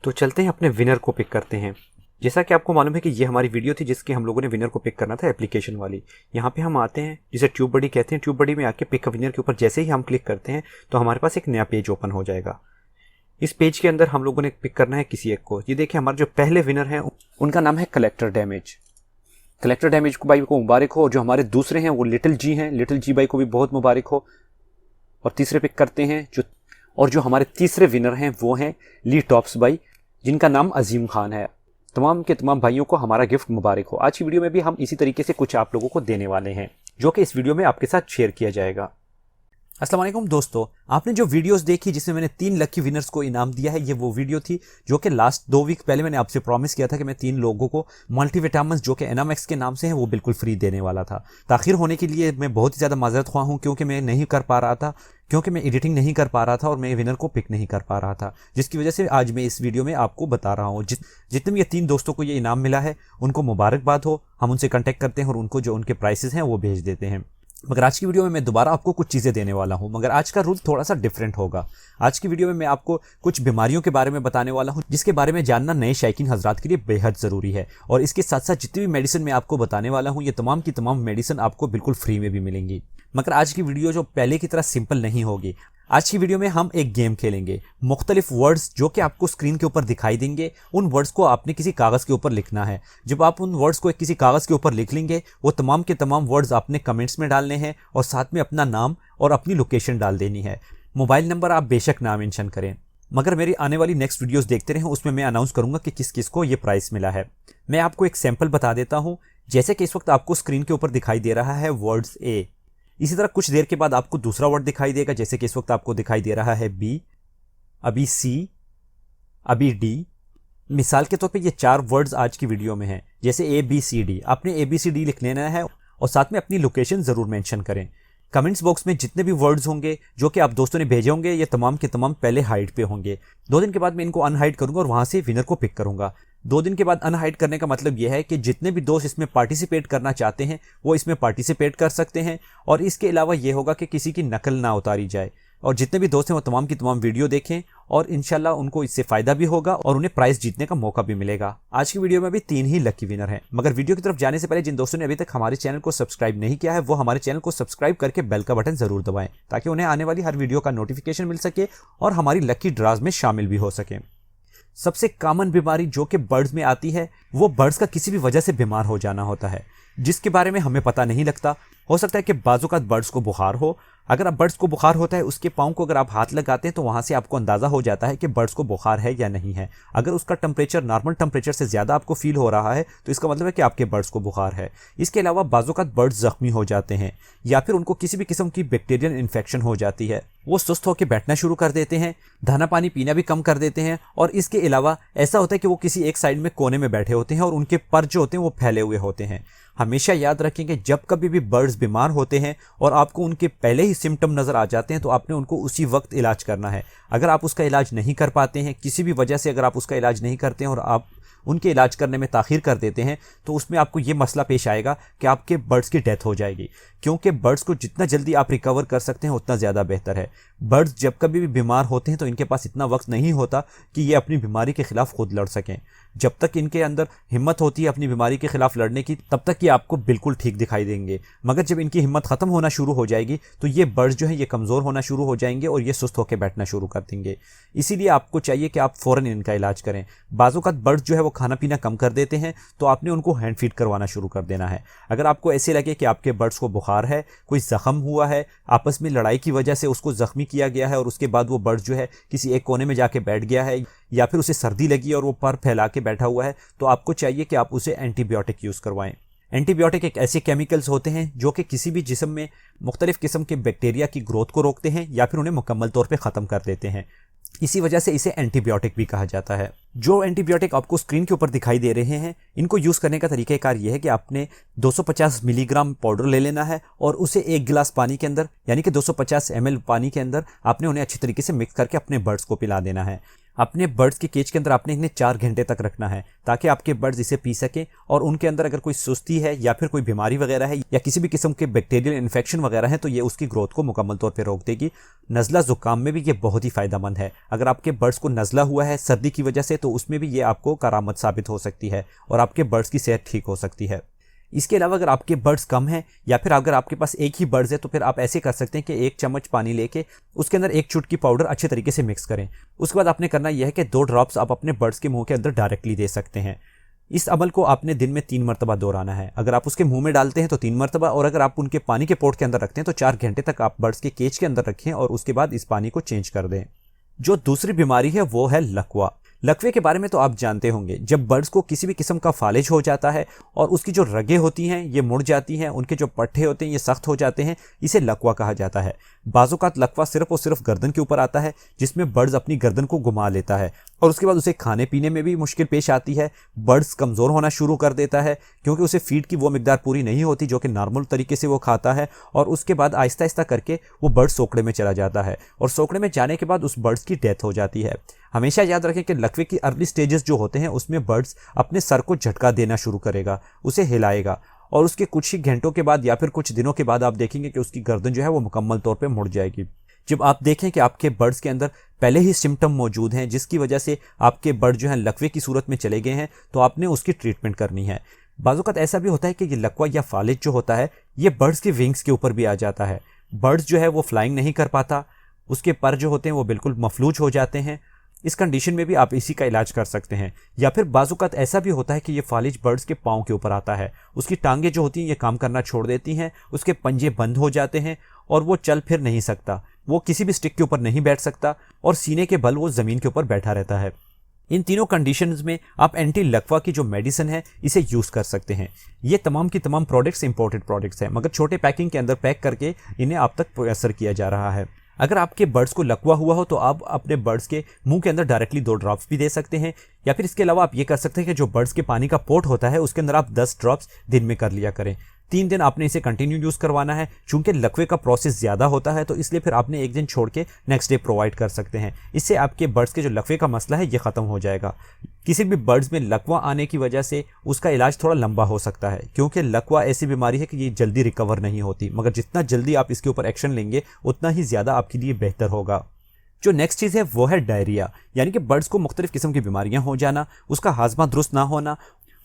तो चलते हैं अपने विनर को पिक करते हैं। जैसा कि आपको मालूम है कि ये हमारी वीडियो थी जिसकी हम लोगों ने विनर को पिक करना था एप्लीकेशन वाली। यहाँ पे हम आते हैं जिसे ट्यूब बडी कहते हैं। ट्यूब बडी में आके पिक अ विनर के ऊपर जैसे ही हम क्लिक करते हैं तो हमारे पास एक नया पेज ओपन हो जाएगा। इस पेज के अंदर हम लोगों ने पिक करना है किसी एक को। ये देखिए हमारे जो पहले विनर हैं उनका नाम है कलेक्टर डैमेज। कलेक्टर डैमेज को भाई को मुबारक हो। और जो हमारे दूसरे हैं वो लिटिल जी हैं। लिटिल जी भाई को भी बहुत मुबारक हो। और तीसरे पिक करते हैं जो हमारे तीसरे विनर हैं वो हैं ली टॉप्स भाई, जिनका नाम अजीम खान है। तमाम के तमाम भाइयों को हमारा गिफ्ट मुबारक हो। आज की वीडियो में भी हम इसी तरीके से कुछ आप लोगों को देने वाले हैं जो कि इस वीडियो में आपके साथ शेयर किया जाएगा। अस्सलाम वालेकुम दोस्तों, आपने जो वीडियोस देखी जिसमें मैंने 3 लकी विनर्स को इनाम दिया है, ये वो वीडियो थी जो कि लास्ट 2 वीक पहले मैंने आपसे प्रॉमिस किया था कि मैं 3 लोगों को मल्टीविटामिन जो कि एनामैक्स के नाम से हैं वो बिल्कुल फ्री देने वाला था। ताखिर होने के लिए मैं बहुत ही ज़्यादा माजरत ख्वाह हूँ क्योंकि मैं नहीं कर पा रहा था, क्योंकि मैं एडिटिंग नहीं कर पा रहा था और मैं विनर को पिक नहीं कर पा रहा था, जिसकी वजह से आज मैं इस वीडियो में आपको बता रहा हूँ। जितने भी ये 3 दोस्तों को ये इनाम मिला है उनको मुबारकबाद हो। हम उनसे कॉन्टैक्ट करते हैं और उनको जो उनके प्राइसेस हैं वो भेज देते हैं। मगर आज की वीडियो में मैं दोबारा आपको कुछ चीज़ें देने वाला हूं, मगर आज का रूल थोड़ा सा डिफरेंट होगा। आज की वीडियो में मैं आपको कुछ बीमारियों के बारे में बताने वाला हूं जिसके बारे में जानना नए शायकीन हजरात के लिए बेहद ज़रूरी है। और इसके साथ साथ जितनी भी मेडिसिन मैं आपको बताने वाला हूं ये तमाम की तमाम मेडिसिन आपको बिल्कुल फ्री में भी मिलेंगी। मगर आज की वीडियो जो पहले की तरह सिंपल नहीं होगी। आज की वीडियो में हम एक गेम खेलेंगे। मुख्तलिफ वर्ड्स जो कि आपको स्क्रीन के ऊपर दिखाई देंगे, उन वर्ड्स को आपने किसी कागज़ के ऊपर लिखना है। जब आप उन वर्ड्स को किसी कागज़ के ऊपर लिख लेंगे वो तमाम के तमाम वर्ड्स आपने कमेंट्स में डालने हैं और साथ में अपना नाम और अपनी लोकेशन डाल देनी है। मोबाइल नंबर आप बेशक ना मेंशन करें, मगर मेरी आने वाली नेक्स्ट वीडियोस देखते रहें, उसमें मैं अनाउंस करूंगा कि किस किस को ये प्राइस मिला है। मैं आपको एक सैंपल बता देता हूँ। जैसे कि इस वक्त आपको स्क्रीन के ऊपर दिखाई दे रहा है वर्ड्स ए, इसी तरह कुछ देर के बाद आपको दूसरा वर्ड दिखाई देगा। जैसे कि इस वक्त आपको दिखाई दे रहा है बी, अभी सी, अभी डी। मिसाल के तौर पे ये 4 वर्ड्स आज की वीडियो में हैं, जैसे ए बी सी डी। आपने ए बी सी डी लिख लेना है और साथ में अपनी लोकेशन ज़रूर मेंशन करें। कमेंट्स बॉक्स में जितने भी वर्ड्स होंगे जो कि आप दोस्तों ने भेजे होंगे ये तमाम के तमाम पहले हाइड पे होंगे। 2 दिन के बाद मैं इनको अनहाइड करूंगा और वहां से विनर को पिक करूंगा। 2 दिन के बाद अनहाइड करने का मतलब यह है कि जितने भी दोस्त इसमें पार्टिसिपेट करना चाहते हैं वो इसमें पार्टिसिपेट कर सकते हैं। और इसके अलावा ये होगा कि किसी की नकल ना उतारी जाए। और जितने भी दोस्त हैं वो तमाम की तमाम वीडियो देखें और इंशाल्लाह उनको इससे फ़ायदा भी होगा और उन्हें प्राइज़ जीतने का मौका भी मिलेगा। आज की वीडियो में भी 3 ही लकी विनर हैं। मगर वीडियो की तरफ जाने से पहले जिन दोस्तों ने अभी तक हमारे चैनल को सब्सक्राइब नहीं किया है वो हमारे चैनल को सब्सक्राइब करके बेल का बटन ज़रूर दबाएं ताकि उन्हें आने वाली हर वीडियो का नोटिफिकेशन मिल सके और हमारी लकी ड्राज में शामिल भी हो सकें। सबसे कॉमन बीमारी जो कि बर्ड्स में आती है वो बर्ड्स का किसी भी वजह से बीमार हो जाना होता है, जिसके बारे में हमें पता नहीं लगता। हो सकता है कि बाज़-औक़ात बर्ड्स को बुखार हो। अगर आप बर्ड्स को बुखार होता है उसके पाँव को अगर आप हाथ लगाते हैं तो वहाँ से आपको अंदाज़ा हो जाता है कि बर्ड्स को बुखार है या नहीं है। अगर उसका टेम्परेचर नॉर्मल टेम्परेचर से ज़्यादा आपको फील हो रहा है तो इसका मतलब है कि आपके बर्ड्स को बुखार है। इसके अलावा बाज़-औक़ात बर्ड्स ज़ख्मी हो जाते हैं या फिर उनको किसी भी किस्म की बैक्टीरियल इन्फेक्शन हो जाती है। वो सुस्त होकर बैठना शुरू कर देते हैं, दाना पानी पीना भी कम कर देते हैं। और इसके अलावा ऐसा होता है कि वो किसी एक साइड में कोने में बैठे होते हैं और उनके पर जो होते हैं वो फैले हुए होते हैं। हमेशा याद रखें कि जब कभी भी बर्ड्स बीमार होते हैं और आपको उनके पहले ही सिम्टम नज़र आ जाते हैं तो आपने उनको उसी वक्त इलाज करना है। अगर आप उसका इलाज नहीं कर पाते हैं, किसी भी वजह से अगर आप उसका इलाज नहीं करते हैं और आप उनके इलाज करने में ताख़ीर कर देते हैं तो उसमें आपको ये मसला पेश आएगा कि आपके बर्ड्स की डेथ हो जाएगी। क्योंकि बर्ड्स को जितना जल्दी आप रिकवर कर सकते हैं उतना ज़्यादा बेहतर है। बर्ड्स जब कभी भी बीमार होते हैं तो इनके पास इतना वक्त नहीं होता कि ये अपनी बीमारी के ख़िलाफ़ खुद लड़ सकें। जब तक इनके अंदर हिम्मत होती है अपनी बीमारी के ख़िलाफ़ लड़ने की तब तक ये आपको बिल्कुल ठीक दिखाई देंगे। मगर जब इनकी हिम्मत ख़त्म होना शुरू हो जाएगी तो ये बर्ड्स जो हैं ये कमज़ोर होना शुरू हो जाएंगे और ये सुस्त होकर बैठना शुरू कर देंगे। इसीलिए आपको चाहिए कि आप फ़ौरन इनका इलाज करें। बाज़-औक़ात बर्ड्स जो है वो खाना पीना कम कर देते हैं तो आपने उनको हैंड फीड करवाना शुरू कर देना है। अगर आपको ऐसे लगे कि आपके बर्ड्स को बुखार है, कोई ज़ख़म हुआ है, आपस में लड़ाई की वजह से उसको ज़ख्मी किया गया है और उसके बाद वो बर्ड जो है किसी एक कोने में जाके बैठ गया है या फिर उसे सर्दी लगी और वो पर फैला के बैठा हुआ है, तो आपको चाहिए कि आप उसे एंटीबायोटिक यूज़ करवाएं। एंटीबायोटिक एक ऐसे केमिकल्स होते हैं जो कि किसी भी जिस्म में मुख्तलिफ़ किस्म के बैक्टीरिया की ग्रोथ को रोकते हैं या फिर उन्हें मुकम्मल तौर पर ख़त्म कर देते हैं। इसी वजह से इसे एंटीबायोटिक भी कहा जाता है। जो एंटीबायोटिक आपको स्क्रीन के ऊपर दिखाई दे रहे हैं इनको यूज़ करने का तरीक़ाकार ये है कि आपने 250 मिलीग्राम पाउडर ले लेना है और उसे 1 गिलास पानी के अंदर यानी कि 250 ml पानी के अंदर आपने उन्हें अच्छी तरीके से मिक्स करके अपने बर्ड्स को पिला देना है। अपने बर्ड्स के केज के अंदर आपने इन्हें 4 घंटे तक रखना है ताकि आपके बर्ड्स इसे पी सकें और उनके अंदर अगर कोई सुस्ती है या फिर कोई बीमारी वगैरह है या किसी भी किस्म के बैक्टीरियल इन्फेक्शन वगैरह है तो ये उसकी ग्रोथ को मुकम्मल तौर पे रोक देगी। नज़ला ज़ुकाम में भी ये बहुत ही फ़ायदेमंद है। अगर आपके बर्ड्स को नज़ला हुआ है सर्दी की वजह से तो उसमें भी ये आपको करामत साबित हो सकती है और आपके बर्ड्स की सेहत ठीक हो सकती है। इसके अलावा अगर आपके बर्ड्स कम हैं या फिर अगर आपके पास एक ही बर्ड्स है तो फिर आप ऐसे कर सकते हैं कि 1 चम्मच पानी लेके उसके अंदर 1 चुटकी पाउडर अच्छे तरीके से मिक्स करें। उसके बाद आपने करना यह है कि 2 ड्रॉप्स आप अपने बर्ड्स के मुंह के अंदर डायरेक्टली दे सकते हैं। इस अमल को आपने दिन में 3 मरतबा दोहराना है। अगर आप उसके मुंह में डालते हैं तो 3 मरतबा और अगर आप उनके पानी के पोट के अंदर रखते हैं तो 4 घंटे तक आप बर्ड्स के केज के अंदर रखें और उसके बाद इस पानी को चेंज कर दें। जो दूसरी बीमारी है वो है लकवा। लकवे के बारे में तो आप जानते होंगे, जब बर्ड्स को किसी भी किस्म का फालिज हो जाता है और उसकी जो रगें होती हैं ये मुड़ जाती हैं, उनके जो पट्टे होते हैं ये सख्त हो जाते हैं, इसे लकवा कहा जाता है। बाज़-औक़ात लकवा सिर्फ और सिर्फ गर्दन के ऊपर आता है जिसमें बर्ड्स अपनी गर्दन को घुमा लेता है और उसके बाद उसे खाने पीने में भी मुश्किल पेश आती है। बर्ड्स कमज़ोर होना शुरू कर देता है क्योंकि उसे फीड की वो मिकदार पूरी नहीं होती जो कि नॉर्मल तरीके से वो खाता है और उसके बाद आहिस्ता आहिस्ता करके वो बर्ड सोकड़े में चला जाता है और सोकड़े में जाने के बाद उस बर्ड्स की डेथ हो जाती है। हमेशा याद रखें कि लकवे की अर्ली स्टेजेस जो होते हैं उसमें बर्ड्स अपने सर को झटका देना शुरू करेगा, उसे हिलाएगा और उसके कुछ ही घंटों के बाद या फिर कुछ दिनों के बाद आप देखेंगे कि उसकी गर्दन जो है वो मुकम्मल तौर पे मुड़ जाएगी। जब आप देखें कि आपके बर्ड्स के अंदर पहले ही सिम्टम मौजूद हैं जिसकी वजह से आपके बर्ड जो हैं लकवे की सूरत में चले गए हैं तो आपने उसकी ट्रीटमेंट करनी है। बाज़-औक़ात ऐसा भी होता है कि ये लकवा या फालिज जो होता है ये बर्ड्स के विंग्स के ऊपर भी आ जाता है। बर्ड्स जो है वो फ्लाइंग नहीं कर पाता, उसके पर जो होते हैं वो बिल्कुल मफलूज हो जाते हैं। इस कंडीशन में भी आप इसी का इलाज कर सकते हैं। या फिर बाज़-औक़ात ऐसा भी होता है कि ये फालिज बर्ड्स के पाँव के ऊपर आता है, उसकी टांगें जो होती हैं ये काम करना छोड़ देती हैं, उसके पंजे बंद हो जाते हैं और वो चल फिर नहीं सकता, वो किसी भी स्टिक के ऊपर नहीं बैठ सकता और सीने के बल वो ज़मीन के ऊपर बैठा रहता है। इन तीनों कंडीशंस में आप एंटी लकवा की जो मेडिसिन है इसे यूज़ कर सकते हैं। ये तमाम की तमाम प्रोडक्ट्स इंपोर्टेड प्रोडक्ट्स हैं मगर छोटे पैकिंग के अंदर पैक करके इन्हें आप तक प्रेशर किया जा रहा है। अगर आपके बर्ड्स को लकवा हुआ हो तो आप अपने बर्ड्स के मुंह के अंदर डायरेक्टली 2 ड्रॉप्स भी दे सकते हैं या फिर इसके अलावा आप ये कर सकते हैं कि जो बर्ड्स के पानी का पोट होता है उसके अंदर आप 10 ड्रॉप्स दिन में कर लिया करें। 3 दिन आपने इसे कंटिन्यू यूज़ करवाना है। चूंकि लकवे का प्रोसेस ज़्यादा होता है तो इसलिए फिर आपने 1 दिन छोड़ के नेक्स्ट डे प्रोवाइड कर सकते हैं। इससे आपके बर्ड्स के जो लकवे का मसला है ये ख़त्म हो जाएगा। किसी भी बर्ड्स में लकवा आने की वजह से उसका इलाज थोड़ा लंबा हो सकता है क्योंकि लकवा ऐसी बीमारी है कि ये जल्दी रिकवर नहीं होती, मगर जितना जल्दी आप इसके ऊपर एक्शन लेंगे उतना ही ज़्यादा आपके लिए बेहतर होगा। जो नेक्स्ट चीज़ है वो है डायरिया, यानी कि बर्ड्स को मुख्तलिफ किस्म की बीमारियां हो जाना, उसका हाजमा दुरुस्त ना होना,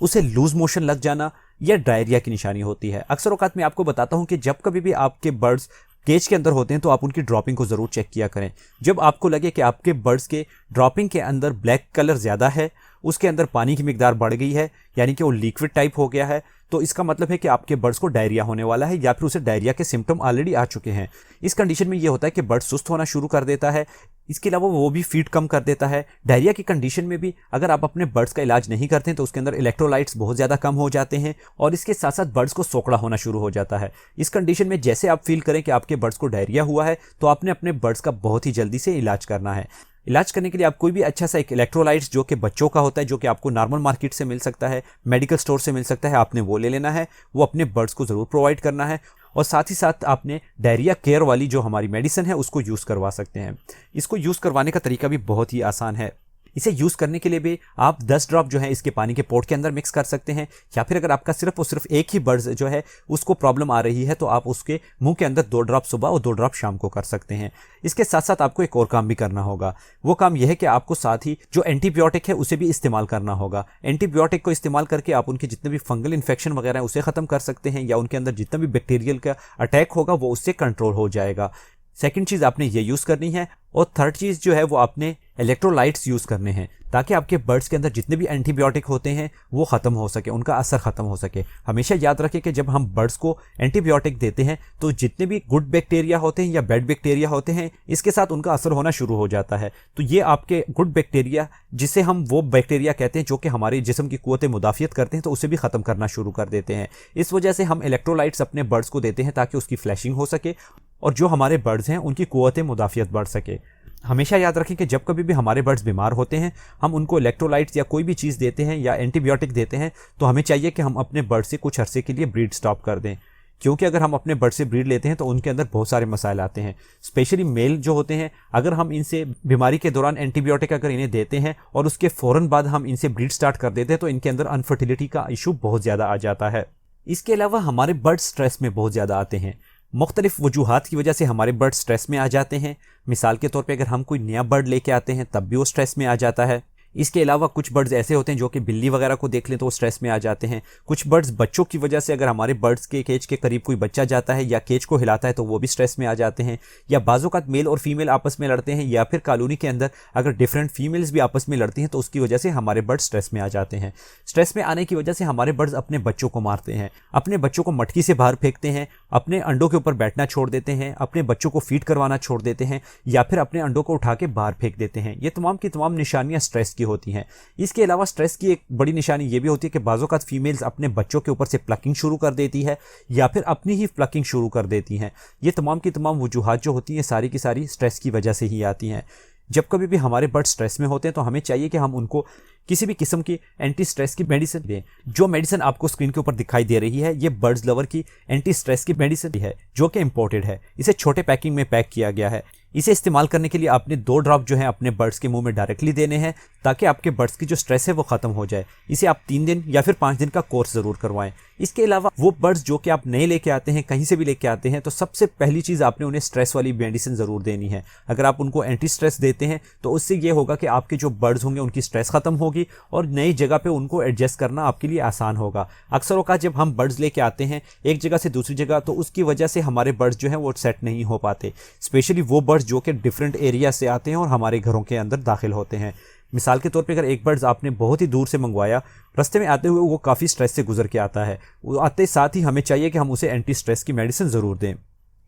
उसे लूज मोशन लग जाना, यह डायरिया की निशानी होती है। अक्सर औकात मैं आपको बताता हूं कि जब कभी भी आपके बर्ड्स केज के अंदर होते हैं तो आप उनकी ड्रॉपिंग को ज़रूर चेक किया करें। जब आपको लगे कि आपके बर्ड्स के ड्रॉपिंग के अंदर ब्लैक कलर ज़्यादा है, उसके अंदर पानी की मिकदार बढ़ गई है, यानी कि वो लिक्विड टाइप हो गया है, तो इसका मतलब है कि आपके बर्ड्स को डायरिया होने वाला है या फिर उसे डायरिया के सिम्टम ऑलरेडी आ चुके हैं। इस कंडीशन में ये होता है कि बर्ड सुस्त होना शुरू कर देता है। इसके अलावा वो भी फीड कम कर देता है। डायरिया की कंडीशन में भी अगर आप अपने बर्ड्स का इलाज नहीं करते हैं तो उसके अंदर इलेक्ट्रोलाइट्स बहुत ज़्यादा कम हो जाते हैं और इसके साथ साथ बर्ड्स को सोकड़ा होना शुरू हो जाता है। इस कंडीशन में जैसे आप फील करें कि आपके बर्ड्स को डायरिया हुआ है तो आपने अपने बर्ड्स का बहुत ही जल्दी से इलाज करना है। इलाज करने के लिए आप कोई भी अच्छा सा एक इलेक्ट्रोलाइट्स जो कि बच्चों का होता है, जो कि आपको नॉर्मल मार्केट से मिल सकता है, मेडिकल स्टोर से मिल सकता है, आपने वो ले लेना है। वो अपने बर्ड्स को ज़रूर प्रोवाइड करना है और साथ ही साथ आपने डायरिया केयर वाली जो हमारी मेडिसिन है उसको यूज़ करवा सकते हैं। इसको यूज़ करवाने का तरीका भी बहुत ही आसान है। इसे यूज़ करने के लिए भी आप 10 ड्रॉप जो है इसके पानी के पोट के अंदर मिक्स कर सकते हैं या फिर अगर आपका सिर्फ और सिर्फ एक ही बर्ड जो है उसको प्रॉब्लम आ रही है तो आप उसके मुंह के अंदर 2 ड्रॉप सुबह और 2 ड्रॉप शाम को कर सकते हैं। इसके साथ साथ आपको एक और काम भी करना होगा। वो काम यह है कि आपको साथ ही जो एंटीबायोटिक है उसे भी इस्तेमाल करना होगा। एंटीबायोटिक को इस्तेमाल करके आप उनके जितने भी फंगल इन्फेक्शन वगैरह है उसे ख़त्म कर सकते हैं या उनके अंदर जितना भी बैक्टीरियल का अटैक होगा वो उससे कंट्रोल हो जाएगा। सेकंड चीज़ आपने ये यूज़ करनी है और थर्ड चीज़ जो है वो आपने इलेक्ट्रोलाइट्स यूज़ करने हैं ताकि आपके बर्ड्स के अंदर जितने भी एंटीबायोटिक होते हैं वो ख़त्म हो सके, उनका असर ख़त्म हो सके। हमेशा याद रखें कि जब हम बर्ड्स को एंटीबायोटिक देते हैं तो जितने भी गुड बैक्टीरिया होते हैं या बैड बैक्टीरिया होते हैं इसके साथ उनका असर होना शुरू हो जाता है। तो ये आपके गुड बैक्टीरिया, जिसे हम वो बैक्टीरिया कहते हैं जो कि हमारे जिस्म की क़ुव्वत मुदाफ़ियत करते हैं, तो उसे भी ख़त्म करना शुरू कर देते हैं। इस वजह से हम इलेक्ट्रोलाइट्स अपने बर्ड्स को देते हैं ताकि उसकी फ्लैशिंग हो सके और जो हमारे बर्ड्स हैं उनकी क़ुव्वत मुदाफ़ियत बढ़ सके। हमेशा याद रखें कि जब कभी भी हमारे बर्ड्स बीमार होते हैं, हम उनको इलेक्ट्रोलाइट्स या कोई भी चीज़ देते हैं या एंटीबायोटिक देते हैं, तो हमें चाहिए कि हम अपने बर्ड से कुछ अरसे के लिए ब्रीड स्टॉप कर दें। क्योंकि अगर हम अपने बर्ड से ब्रीड लेते हैं तो उनके अंदर बहुत सारे मसाइल आते हैं। स्पेशली मेल जो होते हैं, अगर हम इनसे बीमारी के दौरान एंटीबायोटिक अगर इन्हें देते हैं और उसके फ़ौरन बाद हम इनसे ब्रीड स्टार्ट कर देते हैं तो इनके अंदर अनफर्टिलिटी का इशू बहुत ज़्यादा आ जाता है। इसके अलावा हमारे बर्ड स्ट्रेस में बहुत ज़्यादा आते हैं। मुख्तलिफ वजूहात की वजह से हमारे बर्ड स्ट्रेस में आ जाते हैं। मिसाल के तौर पे अगर हम कोई नया बर्ड लेके आते हैं तब भी वो स्ट्रेस में आ जाता है। इसके अलावा कुछ बर्ड्स ऐसे होते हैं जो कि बिल्ली वगैरह को देख लें तो वो स्ट्रेस में आ जाते हैं। कुछ बर्ड्स बच्चों की वजह से, अगर हमारे बर्ड्स के केज के करीब कोई बच्चा जाता है या केज को हिलाता है तो वो भी स्ट्रेस में आ जाते हैं। या बाज़-औक़ात मेल और फीमेल आपस में लड़ते हैं, या फिर कॉलोनी के अंदर अगर डिफरेंट फीमेल्स भी आपस में लड़ती हैं तो उसकी वजह से हमारे बर्ड्स स्ट्रेस में आ जाते हैं। स्ट्रेस में आने की वजह से हमारे बर्ड्स अपने बच्चों को मारते हैं, अपने बच्चों को मटकी से बाहर फेंकते हैं, अपने अंडों के ऊपर बैठना छोड़ देते हैं, अपने बच्चों को फीड करवाना छोड़ देते हैं, या फिर अपने अंडों को उठा के बाहर फेंक देते हैं। ये तमाम की तमाम निशानियां स्ट्रेस की होती हैं। इसके अलावा स्ट्रेस की एक बड़ी निशानी ये भी होती है कि बाज़-औक़ात फीमेल्स अपने बच्चों के ऊपर से प्लकिंग शुरू कर देती है या फिर अपनी ही प्लकिंग शुरू कर देती हैं। ये तमाम की तमाम वजूहात जो होती हैं सारी की सारी स्ट्रेस की वजह से ही आती हैं। जब कभी भी हमारे बर्ड स्ट्रेस में होते हैं तो हमें चाहिए कि हम उनको किसी भी किस्म की एंटी स्ट्रेस की मेडिसिन दें। जो मेडिसिन आपको स्क्रीन के ऊपर दिखाई दे रही है ये बर्ड्स लवर की एंटी स्ट्रेस की मेडिसिन है जो कि इंपोर्टेड है। इसे छोटे पैकिंग में पैक किया गया है। इसे इस्तेमाल करने के लिए आपने 2 ड्रॉप जो है अपने बर्ड्स के मुंह में डायरेक्टली देने हैं ताकि आपके बर्ड्स की जो स्ट्रेस है वो खत्म हो जाए। इसे आप 3 दिन या फिर 5 दिन का कोर्स ज़रूर करवाएं। इसके अलावा वो बर्ड्स जो कि आप नए लेके आते हैं, कहीं से भी लेके आते हैं, तो सबसे पहली चीज़ आपने उन्हें स्ट्रेस वाली मेडिसिन ज़रूर देनी है। अगर आप उनको एंटी स्ट्रेस देते हैं तो उससे ये होगा कि आपके जो बर्ड्स होंगे उनकी स्ट्रेस खत्म होगी और नई जगह पे उनको एडजस्ट करना आपके लिए आसान होगा। अक्सर औक़ात जब हम बर्ड्स लेके आते हैं एक जगह से दूसरी जगह तो उसकी वजह से हमारे बर्ड्स जो हैं वो सेट नहीं हो पाते। स्पेशली वो बर्ड्स जो कि डिफरेंट एरिया से आते हैं और हमारे घरों के अंदर दाखिल होते हैं। मिसाल के तौर पे अगर एक बर्ड्स आपने बहुत ही दूर से मंगवाया, रास्ते में आते हुए वो काफ़ी स्ट्रेस से गुजर के आता है, वो आते साथ ही हमें चाहिए कि हम उसे एंटी स्ट्रेस की मेडिसिन ज़रूर दें।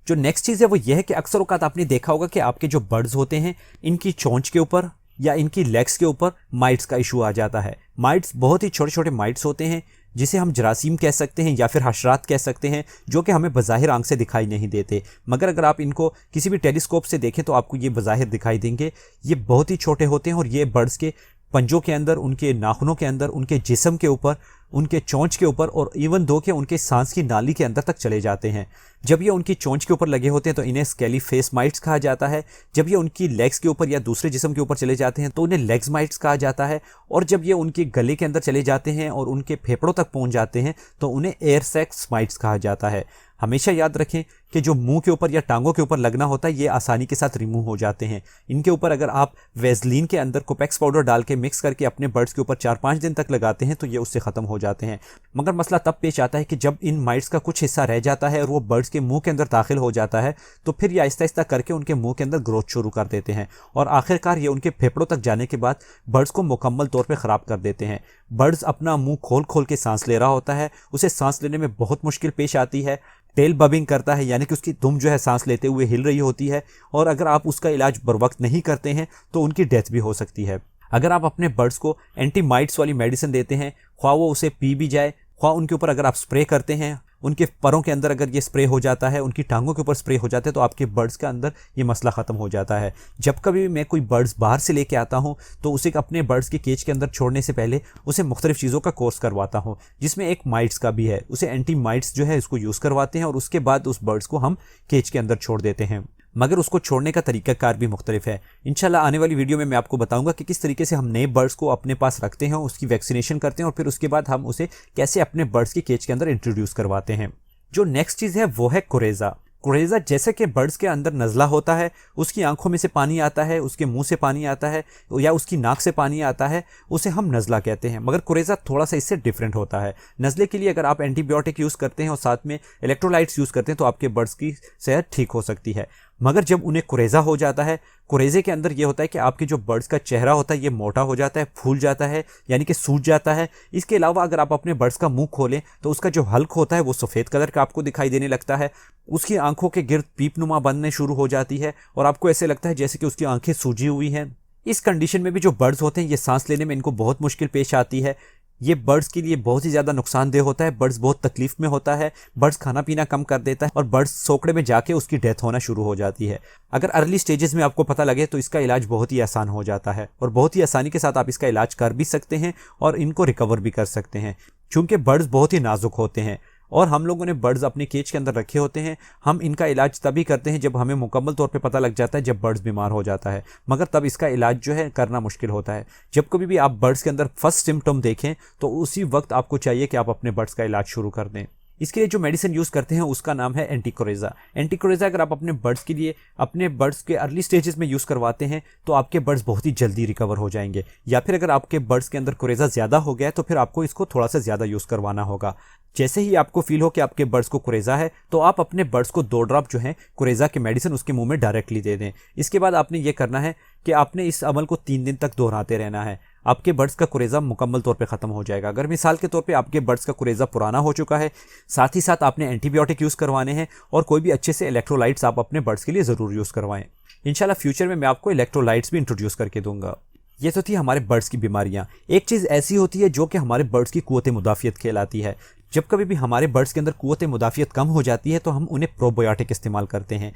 जो नेक्स्ट चीज़ है वो ये है कि अक्सर औक़ात आपने देखा होगा कि आपके जो बर्ड्स होते हैं इनकी चोंच के ऊपर या इनकी लेग्स के ऊपर माइट्स का इशू आ जाता है। माइट्स बहुत ही छोटे छोटे माइट्स होते हैं जिसे हम जरासीम कह सकते हैं या फिर हशरात कह सकते हैं, जो कि हमें बज़ाहिर आंख से दिखाई नहीं देते, मगर अगर आप इनको किसी भी टेलीस्कोप से देखें तो आपको ये बज़ाहिर दिखाई देंगे। ये बहुत ही छोटे होते हैं और ये बर्ड्स के पंजों के अंदर, उनके नाखूनों के अंदर, उनके जिस्म के ऊपर, उनके चोंच के ऊपर और इवन दो के उनके सांस की नाली के अंदर तक चले जाते हैं। जब ये उनकी चोंच के ऊपर लगे होते हैं तो इन्हें स्केली फेस माइट्स कहा जाता है। जब ये उनकी लेग्स के ऊपर या दूसरे जिस्म के ऊपर चले जाते हैं तो उन्हें लेग्स माइट्स कहा जाता है। और जब ये उनके गले के अंदर चले जाते हैं और उनके फेफड़ों तक पहुंच जाते हैं तो उन्हें एयर सेक्स माइट्स कहा जाता है। हमेशा याद रखें कि जो मुंह के ऊपर या टांगों के ऊपर लगना होता है ये आसानी के साथ रिमूव हो जाते हैं। इनके ऊपर अगर आप वेज़लीन के अंदर कोपेक्स पाउडर डाल के मिक्स करके अपने बर्ड्स के ऊपर 4-5 दिन तक लगाते हैं तो ये उससे ख़त्म हो जाते हैं। मगर मसला तब पेश आता है कि जब इन माइट्स का कुछ हिस्सा रह जाता है और वो बर्ड्स के मुंह के अंदर दाखिल हो जाता है तो फिर ये आहिस्ता आहिस्ता करके उनके मुंह के अंदर ग्रोथ शुरू कर देते हैं और आखिरकार ये उनके फेफड़ों तक जाने के बाद बर्ड्स को मुकम्मल तौर पर ख़राब कर देते हैं। बर्ड्स अपना मुँह खोल खोल के सांस ले रहा होता है, उसे सांस लेने में बहुत मुश्किल पेश आती है। टेल बबिंग करता है, यानी कि उसकी दुम जो है सांस लेते हुए हिल रही होती है और अगर आप उसका इलाज बर वक्त नहीं करते हैं तो उनकी डेथ भी हो सकती है। अगर आप अपने बर्ड्स को एंटी माइट्स वाली मेडिसिन देते हैं, ख्वाह वो उसे पी भी जाए, ख्वाह उनके ऊपर अगर आप स्प्रे करते हैं, उनके परों के अंदर अगर ये स्प्रे हो जाता है, उनकी टांगों के ऊपर स्प्रे हो जाता है तो आपके बर्ड्स के अंदर ये मसला ख़त्म हो जाता है। जब कभी मैं कोई बर्ड्स बाहर से लेके आता हूँ तो उसे अपने बर्ड्स के केज के अंदर छोड़ने से पहले उसे मुख्तलिफ चीज़ों का कोर्स करवाता हूँ, जिसमें एक माइट्स का भी है। उसे एंटी माइट्स जो है इसको यूज़ करवाते हैं और उसके बाद उस बर्ड्स को हम केज के अंदर छोड़ देते हैं। मगर उसको छोड़ने का तरीक़ाकार भी मुख्तलिफ है। इंशाल्लाह आने वाली वीडियो में मैं आपको बताऊंगा कि किस तरीके से हम नए बर्ड्स को अपने पास रखते हैं, उसकी वैक्सीनेशन करते हैं और फिर उसके बाद हम उसे कैसे अपने बर्ड्स के केज के अंदर इंट्रोड्यूस करवाते हैं। जो नेक्स्ट चीज़ है वो है कुरेज़ा। कुरेज़ा जैसे कि बर्ड्स के अंदर नज़ला होता है, उसकी आंखों में से पानी आता है, उसके मुंह से पानी आता है या उसकी नाक से पानी आता है, उसे हम नज़ला कहते हैं। मगर कुरेज़ा थोड़ा सा इससे डिफरेंट होता है। नज़ले के लिए अगर आप एंटीबायोटिक यूज़ करते हैं और साथ में इलेक्ट्रोलाइट्स यूज़ करते हैं तो आपके बर्ड्स की सेहत ठीक हो सकती है। मगर जब उन्हें कुरेज़ा हो जाता है, कुरेज़े के अंदर ये होता है कि आपके जो बर्ड्स का चेहरा होता है ये मोटा हो जाता है, फूल जाता है, यानी कि सूज जाता है। इसके अलावा अगर आप अपने बर्ड्स का मुंह खोलें तो उसका जो हल्क होता है वो सफ़ेद कलर का आपको दिखाई देने लगता है। उसकी आंखों के गिर्द पीपनुमा बनने शुरू हो जाती है और आपको ऐसे लगता है जैसे कि उसकी आंखें सूजी हुई हैं। इस कंडीशन में भी जो बर्ड्स होते हैं ये सांस लेने में इनको बहुत मुश्किल पेश आती है। ये बर्ड्स के लिए बहुत ही ज़्यादा नुकसानदेह होता है। बर्ड्स बहुत तकलीफ में होता है, बर्ड्स खाना पीना कम कर देता है और बर्ड्स सोकड़े में जाके उसकी डेथ होना शुरू हो जाती है। अगर अर्ली स्टेजेस में आपको पता लगे तो इसका इलाज बहुत ही आसान हो जाता है और बहुत ही आसानी के साथ आप इसका इलाज कर भी सकते हैं और इनको रिकवर भी कर सकते हैं। चूँकि बर्ड्स बहुत ही नाजुक होते हैं और हम लोगों ने बर्ड्स अपने केज के अंदर रखे होते हैं। हम इनका इलाज तभी करते हैं जब हमें मुकम्मल तौर पे पता लग जाता है, जब बर्ड्स बीमार हो जाता है, मगर तब इसका इलाज जो है करना मुश्किल होता है। जब कभी भी आप बर्ड्स के अंदर फर्स्ट सिम्टम देखें तो उसी वक्त आपको चाहिए कि आप अपने बर्ड्स का इलाज शुरू कर दें। इसके लिए जो मेडिसिन यूज़ करते हैं उसका नाम है एंटीकोरेजा। एंटीकोरेजा अगर आप अपने बर्ड्स के लिए अपने बर्ड्स के अर्ली स्टेजेस में यूज़ करवाते हैं तो आपके बर्ड्स बहुत ही जल्दी रिकवर हो जाएंगे। या फिर अगर आपके बर्ड्स के अंदर कोरेजा ज़्यादा हो गया है तो फिर आपको इसको थोड़ा सा ज़्यादा यूज़ करवाना होगा। जैसे ही आपको फील हो कि आपके बर्ड्स को कोरेजा है तो आप अपने बर्ड्स को 2 ड्रॉप जो है कोरेजा की मेडिसिन उसके मुंह में डायरेक्टली दे दें। इसके बाद आपने ये करना है कि आपने इस अमल को 3 दिन तक दोहराते रहना है। आपके बर्ड्स का कुरेज़ा मुकम्मल तौर पे ख़त्म हो जाएगा। अगर मिसाल के तौर पे आपके बर्ड्स का कुरेज़ा पुराना हो चुका है, साथ ही साथ आपने एंटीबायोटिक यूज़ करवाने हैं और कोई भी अच्छे से इलेक्ट्रोलाइट्स आप अपने बर्ड्स के लिए ज़रूर यूज़ करवाएं। इंशाल्लाह फ्यूचर में मैं आपको इलेक्ट्रोलाइट्स भी इंट्रोड्यूस करके दूंगा। ये तो थी हमारे बर्ड्स की बीमारियां। एक चीज़ ऐसी होती है जो कि हमारे बर्ड्स की कुव्वत मुदाफ़ियत कहलाती है। जब कभी भी हमारे बर्ड्स के अंदर कुव्वत मुदाफ़ियत कम हो जाती है तो हम उन्हें प्रोबायोटिक इस्तेमाल करते हैं,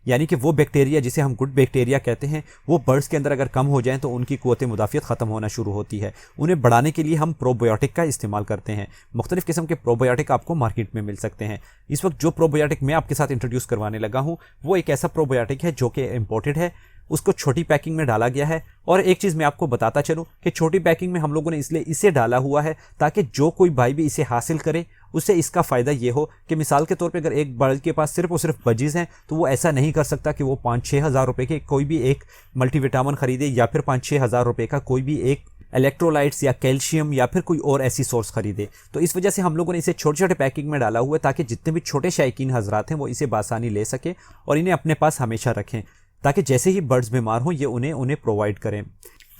यानी कि वो बैक्टीरिया जिसे हम गुड बैक्टीरिया कहते हैं वो बर्ड्स के अंदर अगर कम हो जाएं तो उनकी कुव्वत मुदाफ़ियत ख़त्म होना शुरू होती है। उन्हें बढ़ाने के लिए हम प्रोबायोटिक का इस्तेमाल करते हैं। मुख्तलिफ़ किस्म के प्रोबायोटिक आपको मार्केट में मिल सकते हैं। इस वक्त जो प्रोबायोटिक मैं आपके साथ इंट्रोड्यूस करवाने लगा हूँ वो एक ऐसा प्रोबायोटिक है जो कि इम्पोर्टेड है, उसको छोटी पैकिंग में डाला गया है। और एक चीज़ मैं आपको बताता चलूँ कि छोटी पैकिंग में हम लोगों ने इसलिए इसे डाला हुआ है ताकि जो कोई भाई भी इसे हासिल करे उससे इसका फ़ायदा ये हो कि मिसाल के तौर पे अगर एक बर्ड के पास सिर्फ और सिर्फ बजीज़ हैं तो वो ऐसा नहीं कर सकता कि वो 5-6 हज़ार रुपये के कोई भी एक मल्टीविटामिन ख़रीदे या फिर 5-6 हज़ार रुपये का कोई भी एक इलेक्ट्रोलाइट्स या कैल्शियम या फिर कोई और ऐसी सोर्स खरीदे। तो इस वजह से हम लोगों ने इसे छोटे छोटे पैकिंग में डाला हुआ है ताकि जितने भी छोटे शायकीन हजरात हैं वो इसे बासानी ले सकें और इन्हें अपने पास हमेशा रखें ताकि जैसे ही बर्ड्स बीमार हों ये उन्हें प्रोवाइड करें।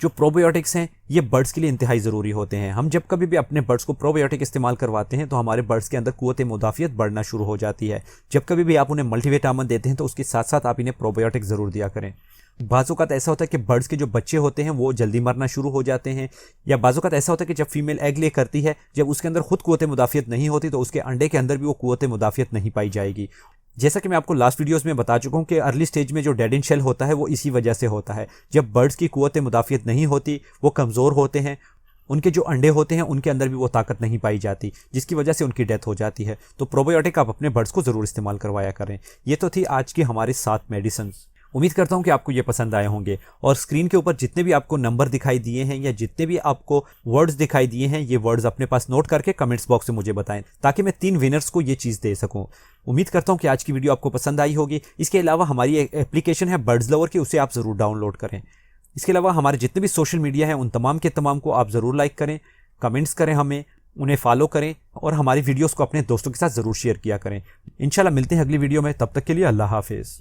जो प्रोबायोटिक्स हैं ये बर्ड्स के लिए इंतहाई ज़रूरी होते हैं। हम जब कभी भी अपने बर्ड्स को प्रोबायोटिक इस्तेमाल करवाते हैं तो हमारे बर्ड्स के अंदर कुव्वत मुदाफ़ियत बढ़ना शुरू हो जाती है। जब कभी भी आप उन्हें मल्टीविटामिन देते हैं तो उसके साथ साथ आप इन्हें प्रोबायोटिक ज़रूर दिया करें। बाज़ोक़ात ऐसा होता है कि बर्ड्स के जो बच्चे होते हैं वो जल्दी मरना शुरू हो जाते हैं, या बाज़ोक़ात ऐसा होता है कि जब फीमेल एग ले करती है जब उसके अंदर खुद कुव्वत मुदाफ़ियत नहीं होती तो उसके अंडे के अंदर भी वो कुव्वत मुदाफ़ियत नहीं पाई जाएगी। जैसा कि मैं आपको लास्ट वीडियोस में बता चुका हूँ कि अर्ली स्टेज में जो डेड इन शेल होता है वो इसी वजह से होता है। जब बर्ड्स की कुव्वत मुदाफ़ियत नहीं होती, वो कमज़ोर होते हैं, उनके जो अंडे होते हैं उनके अंदर भी वो ताकत नहीं पाई जाती जिसकी वजह से उनकी डेथ हो जाती है। तो प्रोबायोटिक आप अपने बर्ड्स को ज़रूर इस्तेमाल करवाया करें। ये तो थी आज की हमारी 7 मेडिसिन। उम्मीद करता हूँ कि आपको ये पसंद आए होंगे और स्क्रीन के ऊपर जितने भी आपको नंबर दिखाई दिए हैं या जितने भी आपको वर्ड्स दिखाई दिए हैं ये वर्ड्स अपने पास नोट करके कमेंट्स बॉक्स में मुझे बताएं ताकि मैं 3 विनर्स को ये चीज़ दे सकूं। उम्मीद करता हूँ कि आज की वीडियो आपको पसंद आई होगी। इसके अलावा हमारी एक एप्लीकेशन है बर्ड्स लवर की, उसे आप ज़रूर डाउनलोड करें। इसके अलावा हमारे जितने भी सोशल मीडिया हैं उन तमाम के तमाम को आप ज़रूर लाइक करें, कमेंट्स करें, हमें उन्हें फॉलो करें और हमारी वीडियोज़ को अपने दोस्तों के साथ ज़रूर शेयर किया करें। इंशाल्लाह मिलते हैं अगली वीडियो में, तब तक के लिए अल्लाह हाफिज़।